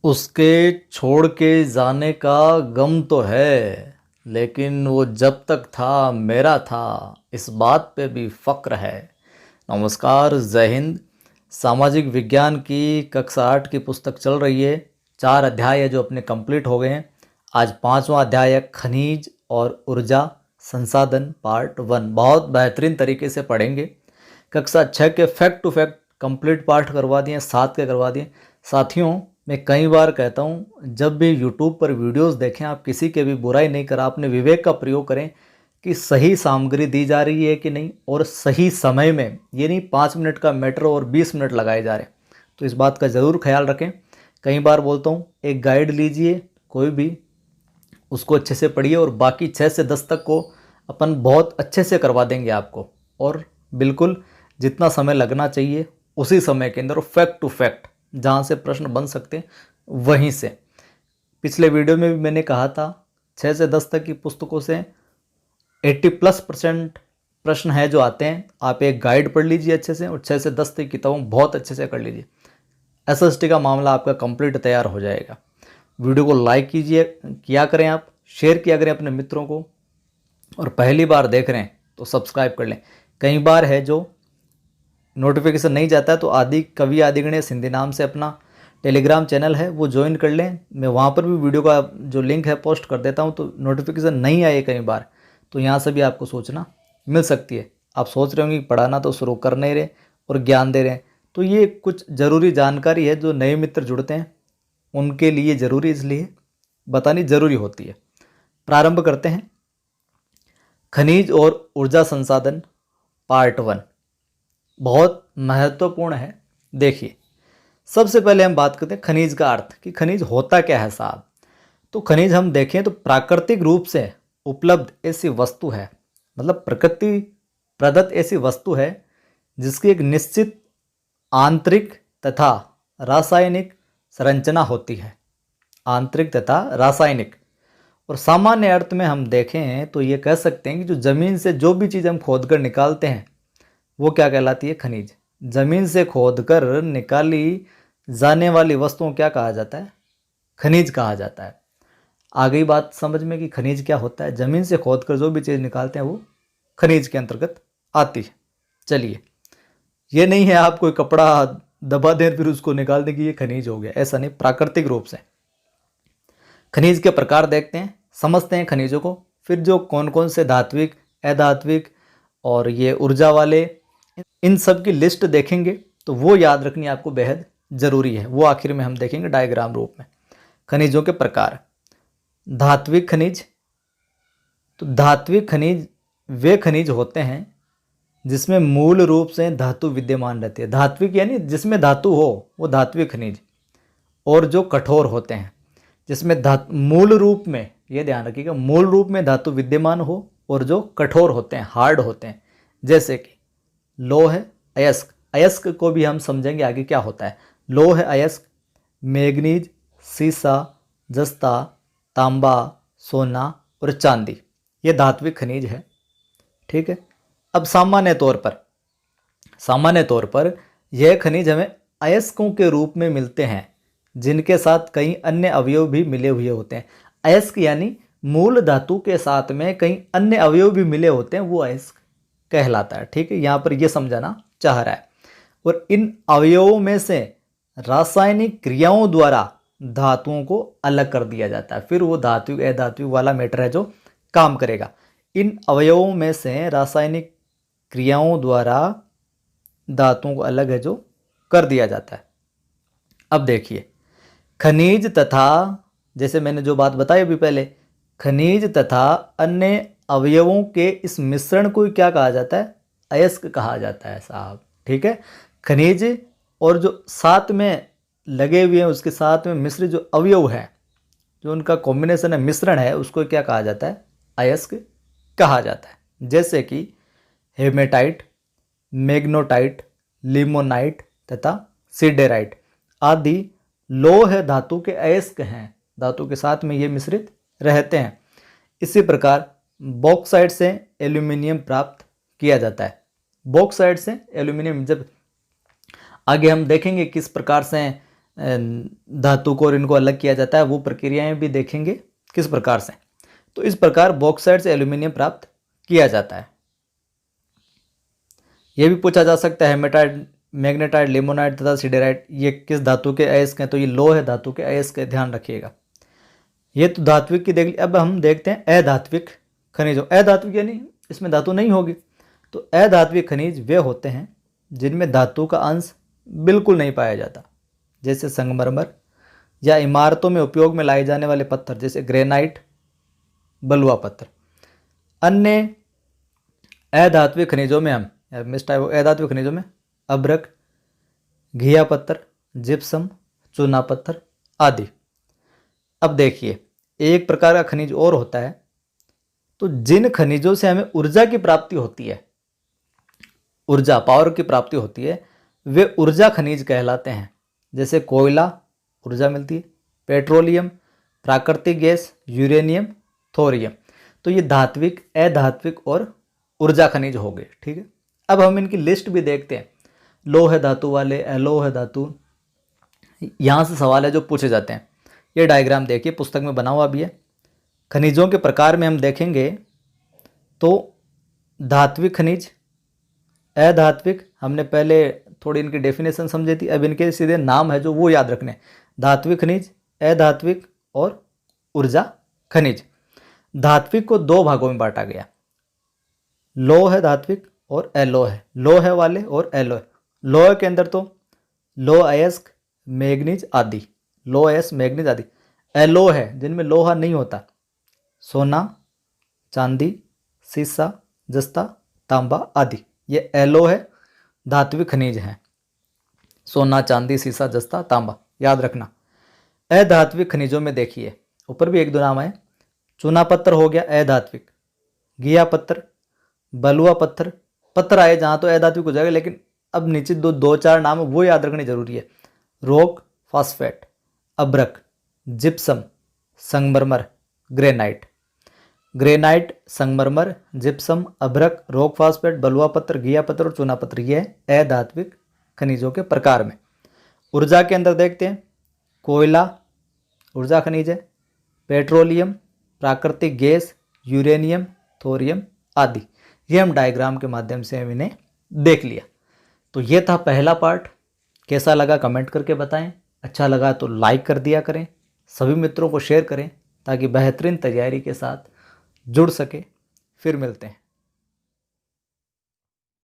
उसके छोड़ के जाने का गम तो है, लेकिन वो जब तक था मेरा था, इस बात पे भी फ़क्र है। नमस्कार, जय हिंद। सामाजिक विज्ञान की कक्षा 8 की पुस्तक चल रही है। 4 अध्याय है जो अपने कंप्लीट हो गए हैं। आज 5वां अध्याय है खनिज और ऊर्जा संसाधन पार्ट 1। बहुत बेहतरीन तरीके से पढ़ेंगे। कक्षा 6 के फैक्ट टू फैक्ट कंप्लीट पाठ करवा दिए, 7 के करवा दिए। साथियों, मैं कई बार कहता हूँ, जब भी यूट्यूब पर वीडियोस देखें, आप किसी के भी बुराई नहीं करा, अपने विवेक का प्रयोग करें कि सही सामग्री दी जा रही है कि नहीं, और सही समय में। ये नहीं 5 मिनट का मैटर और 20 मिनट लगाए जा रहे हैं, तो इस बात का ज़रूर ख्याल रखें। कई बार बोलता हूँ, एक गाइड लीजिए कोई भी, उसको अच्छे से पढ़िए, और बाकी 6 से 10 तक को अपन बहुत अच्छे से करवा देंगे आपको। और बिल्कुल जितना समय लगना चाहिए उसी समय के अंदर, फैक्ट टू फैक्ट, जहाँ से प्रश्न बन सकते हैं वहीं से। पिछले वीडियो में भी मैंने कहा था 6 से 10 तक की पुस्तकों से 80+% प्रश्न है जो आते हैं। आप एक गाइड पढ़ लीजिए अच्छे से, और 6 से 10 तक की किताबों बहुत अच्छे से कर लीजिए। एसएसटी का मामला आपका कंप्लीट तैयार हो जाएगा। वीडियो को लाइक कीजिए, किया करें, आप शेयर किया करें अपने मित्रों को, और पहली बार देख रहे हैं तो सब्सक्राइब कर लें। कई बार है जो नोटिफिकेशन नहीं जाता है, तो आदि कवि आदिगणेश हिंदी नाम से अपना टेलीग्राम चैनल है, वो ज्वाइन कर लें। मैं वहाँ पर भी वीडियो का जो लिंक है पोस्ट कर देता हूँ, तो नोटिफिकेशन नहीं आए कई बार, तो यहाँ से भी आपको सूचना मिल सकती है। आप सोच रहे होंगे कि पढ़ाना तो शुरू कर नहीं रहे और ज्ञान दे रहे हैं, तो ये कुछ ज़रूरी जानकारी है जो नए मित्र जुड़ते हैं उनके लिए ज़रूरी, इसलिए बतानी ज़रूरी होती है। प्रारंभ करते हैं। खनिज और ऊर्जा संसाधन पार्ट 1 बहुत महत्वपूर्ण है। देखिए, सबसे पहले हम बात करते हैं खनिज का अर्थ, कि खनिज होता क्या है साहब। तो खनिज हम देखें तो प्राकृतिक रूप से उपलब्ध ऐसी वस्तु है, मतलब प्रकृति प्रदत्त ऐसी वस्तु है जिसकी एक निश्चित आंतरिक तथा रासायनिक संरचना होती है। आंतरिक तथा रासायनिक। और सामान्य अर्थ में हम देखें तो ये कह सकते हैं कि जो ज़मीन से जो भी चीज़ हम खोद कर निकालते हैं वो क्या कहलाती है? खनिज। ज़मीन से खोदकर निकाली जाने वाली वस्तुओं क्या कहा जाता है? खनिज कहा जाता है। आ गई बात समझ में कि खनिज क्या होता है? ज़मीन से खोदकर जो भी चीज़ निकालते हैं वो खनिज के अंतर्गत आती है। चलिए, ये नहीं है आप कोई कपड़ा दबा दें फिर उसको निकाल दें कि ये खनिज हो गया, ऐसा नहीं। प्राकृतिक रूप से खनिज के प्रकार देखते हैं, समझते हैं खनिजों को, फिर जो कौन कौन से धात्विक, अधात्विक और ये ऊर्जा वाले, इन सब की लिस्ट देखेंगे, तो वो याद रखनी आपको बेहद ज़रूरी है। वो आखिर में हम देखेंगे डायग्राम रूप में। खनिजों के प्रकार। धात्विक खनिज। तो धात्विक खनिज वे खनिज होते हैं जिसमें मूल रूप से धातु विद्यमान रहती है। धात्विक यानी जिसमें धातु हो, वो धात्विक खनिज। और जो कठोर होते हैं, जिसमें धातु मूल रूप में, ये ध्यान रखिएगा, मूल रूप में धातु विद्यमान हो, और जो कठोर होते हैं, हार्ड होते हैं, जैसे कि लौह, अयस्क। अयस्क को भी हम समझेंगे आगे क्या होता है। लौह, अयस्क, मैग्नीज, सीसा, जस्ता, तांबा, सोना और चांदी, ये धात्विक खनिज है। ठीक है। अब सामान्य तौर पर यह खनिज हमें अयस्कों के रूप में मिलते हैं, जिनके साथ कई अन्य अवयव भी मिले हुए होते हैं। अयस्क यानी मूल धातु के साथ में कई अन्य अवयव भी मिले होते हैं, वो अयस्क कहलाता है। ठीक है, यहाँ पर यह समझाना चाह रहा है। और इन अवयवों में से रासायनिक क्रियाओं द्वारा धातुओं को अलग कर दिया जाता है। फिर वो धात्विक अधात्विक वाला मैटर है जो काम करेगा। इन अवयवों में से रासायनिक क्रियाओं द्वारा धातुओं को अलग है जो कर दिया जाता है। अब देखिए, खनिज तथा, जैसे मैंने जो बात बताई अभी पहले, खनिज तथा अन्य अवयवों के इस मिश्रण को क्या कहा जाता है? अयस्क कहा जाता है साहब। ठीक है। खनिज और जो साथ में लगे हुए हैं, उसके साथ में मिश्रित जो अवयव है, जो उनका कॉम्बिनेशन है, मिश्रण है, उसको क्या कहा जाता है? अयस्क कहा जाता है। जैसे कि हेमेटाइट, मैग्नेटाइट, लिमोनाइट तथा सिडेराइट आदि लौह धातु के अयस्क हैं, धातु के साथ में ये मिश्रित रहते हैं। इसी प्रकार बॉक्साइट से एल्यूमिनियम प्राप्त किया जाता है। बॉक्साइट से एल्यूमिनियम, जब आगे हम देखेंगे किस प्रकार से धातु को और इनको अलग किया जाता है, वो प्रक्रियाएं भी देखेंगे किस प्रकार से। तो इस प्रकार बॉक्साइट से एल्यूमिनियम प्राप्त किया जाता है। ये भी पूछा जा सकता है हेमेटाइट, मैग्नेटाइट, लिमोनाइट तथा सिडेराइट ये किस धातु के अयस्क हैं। तो ये लोह धातु के अयस्क, ध्यान रखिएगा। ये तो धात्विक की देख ली। अब हम देखते हैं अधात्विक खनिजों। अधात्विक यानी इसमें धातु नहीं होगी। तो अधात्विक खनिज वे होते हैं जिनमें धातु का अंश बिल्कुल नहीं पाया जाता, जैसे संगमरमर, या इमारतों में उपयोग में लाए जाने वाले पत्थर जैसे ग्रेनाइट, बलुआ पत्थर। अन्य अधात्विक खनिजों में हम अधात्विक खनिजों में अभ्रक, घिया पत्थर, जिप्सम, चूना पत्थर आदि। अब देखिए, एक प्रकार का खनिज और होता है, तो जिन खनिजों से हमें ऊर्जा की प्राप्ति होती है, ऊर्जा पावर की प्राप्ति होती है, वे ऊर्जा खनिज कहलाते हैं। जैसे कोयला, ऊर्जा मिलती है, पेट्रोलियम, प्राकृतिक गैस, यूरेनियम, थोरियम। तो ये धात्विक, अधात्विक और ऊर्जा खनिज हो गए। ठीक है, अब हम इनकी लिस्ट भी देखते हैं। लोह धातु वाले, अलोह धातु, यहाँ से सवाल है जो पूछे जाते हैं। ये डायग्राम देखिए, पुस्तक में बना हुआ भी है। खनिजों के प्रकार में हम देखेंगे तो धात्विक खनिज, अधात्विक, हमने पहले थोड़ी इनकी डेफिनेशन समझी थी, अब इनके सीधे नाम है जो वो याद रखने। धात्विक खनिज, अधात्विक और ऊर्जा खनिज। धात्विक को दो भागों में बांटा गया, लोह धात्विक और अलोह, लोह वाले और अलोह। लोह के अंदर तो लोह अयस्क, मैग्नीज आदि, लोह अयस्क, मैग्नीज आदि। अलोह है जिनमें लोहा नहीं होता, सोना, चांदी, सीसा, जस्ता, तांबा आदि। ये अलोह है, धात्विक खनिज हैं। सोना, चांदी, सीसा, जस्ता, तांबा याद रखना। अधात्विक खनिजों में देखिए, ऊपर भी एक दो नाम है। चूना पत्थर हो गया अधात्विक, घिया पत्थर, बलुआ पत्थर, पत्थर आए जहाँ तो अधात्विक हो जाएगा, लेकिन अब नीचे दो चार नाम वो याद रखने जरूरी है। रॉक फॉस्फेट, अभ्रक, जिप्सम, संगमरमर, ग्रेनाइट। ग्रेनाइट, संगमरमर, जिप्सम, अभ्रक, रॉक फॉस्फेट, बलुआ पत्थर, घिया पत्थर और चूना पत्थर, ये है अधात्विक खनिजों के प्रकार में। ऊर्जा के अंदर देखते हैं, कोयला ऊर्जा खनिज है, पेट्रोलियम, प्राकृतिक गैस, यूरेनियम, थोरियम आदि। ये हम डायग्राम के माध्यम से हम इन्हें देख लिया। तो ये था पहला पार्ट। कैसा लगा कमेंट करके बताएं। अच्छा लगा तो लाइक कर दिया करें, सभी मित्रों को शेयर करें ताकि बेहतरीन तैयारी के साथ जुड़ सके। फिर मिलते हैं।